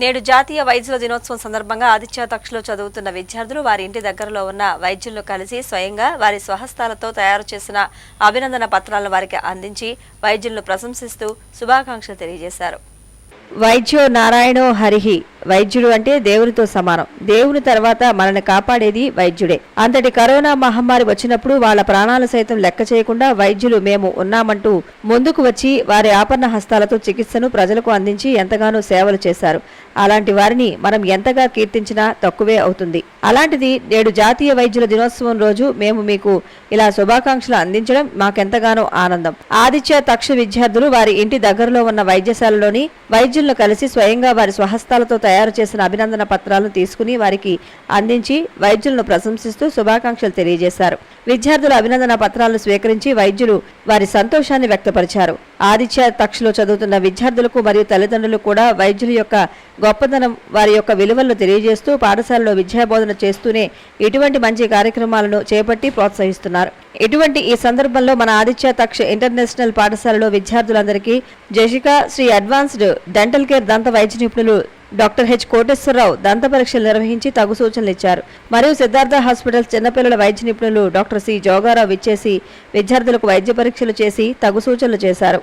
నేడు జాతీయ వైద్యుల దినోత్సవం సందర్భంగా ఆదిత్య తక్షలో చదువుతున్న విద్యార్థులు వారి ఇంటి దగ్గరలో ఉన్న వైద్యులను కలిసి స్వయంగా వారి స్వహస్తాలతో తయారు చేసిన అభినందన పత్రాలను వారికి అందించి వైద్యులను ప్రశంసిస్తూ శుభాకాంక్షలు తెలియజేశారు. వైద్యో నారాయణో హరిహి. వైద్యుడు అంటే దేవునితో సమానం. దేవుని తర్వాత మనల్ని కాపాడేది వైద్యుడే. అంతటి కరోనా మహమ్మారి వచ్చినప్పుడు వాళ్ళ ప్రాణాలు సైతం లెక్క చేయకుండా వైద్యులు మేము ఉన్నామంటూ ముందుకు వచ్చి వారి ఆపన్న హస్తాలతో చికిత్సను ప్రజలకు అందించి ఎంతగానో సేవలు చేశారు. అలాంటి వారిని మనం ఎంతగా కీర్తించినా తక్కువే అవుతుంది. అలాంటిది నేడు జాతీయ వైద్యుల దినోత్సవం రోజు మేము మీకు ఇలా శుభాకాంక్షలు అందించడం మాకెంతగానో ఆనందం. ఆదిత్య తక్ష విద్యార్థులు వారి ఇంటి దగ్గరలో ఉన్న వైద్యశాలలోని వైద్యులను కలిసి స్వయంగా వారి స్వహస్తాలతో తయారు చేసిన అభినందన పత్రాలను తీసుకుని వారికి అందించి వైద్యులను ప్రశంసిస్తూ శుభాకాంక్షలు తెలియజేశారు. విద్యార్థుల అభినందన పత్రాలను స్వీకరించి వైద్యులు వారి సంతోషాన్ని వ్యక్తపరిచారు. ఆదిత్య తక్షలో చదువుతున్న విద్యార్థులకు మరియు తల్లిదండ్రులు కూడా వైద్యుల యొక్క గొప్పదనం, వారి యొక్క విలువలను తెలియజేస్తూ పాఠశాలలో విద్యాబోధన చేస్తూనే ఇటువంటి మంచి కార్యక్రమాలను చేపట్టి ప్రోత్సహిస్తున్నారు. ఇటువంటి ఈ సందర్భంలో మన ఆదిత్య తక్ష ఇంటర్నేషనల్ పాఠశాలలో విద్యార్థులందరికీ Jessica Sri advanced dental care దంత వైద్య నిపుణులు డాక్టర్ హెచ్ కోటేశ్వరరావు దంత పరీక్షలు నిర్వహించి తగు సూచనలు ఇచ్చారు. మరియు సిద్ధార్థ హాస్పిటల్ చిన్నపిల్లల వైద్య నిపుణులు డాక్టర్ సి జోగారావు ఇచ్చేసి విద్యార్థులకు వైద్య పరీక్షలు చేసి తగు సూచనలు చేశారు.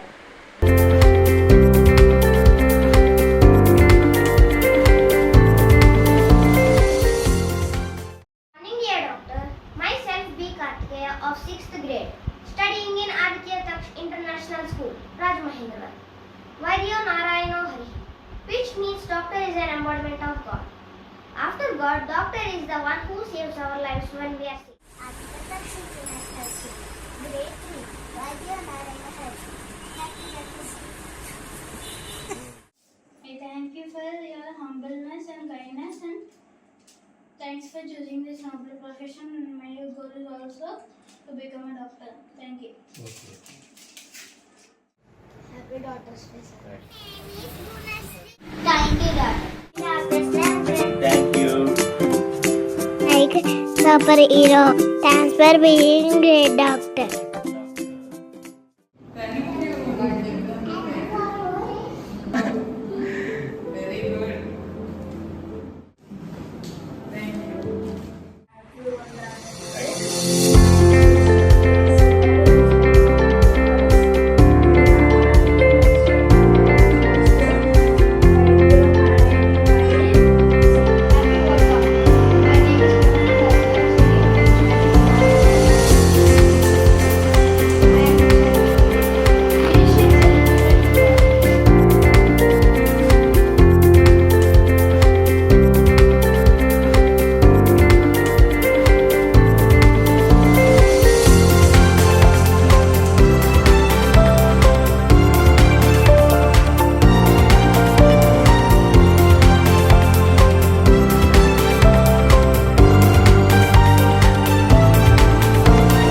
Of 6th grade, studying in Aditya Taksh International School, Rajmahendra. Vaidyo Narayano Hari, which means doctor is an embodiment of God. After God, doctor is the one who saves our lives when we are sick. Aditya Taksh International School, grade 3, Vaidyo Narayano Hari. I thank you for your humbleness and kindness, and thanks for choosing this noble profession. My goal is also to become a doctor. Thank you. Okay. Happy Daughter's Day, sir. Thank you, doctor. Thank you. Like superhero. Thanks for being great doctor.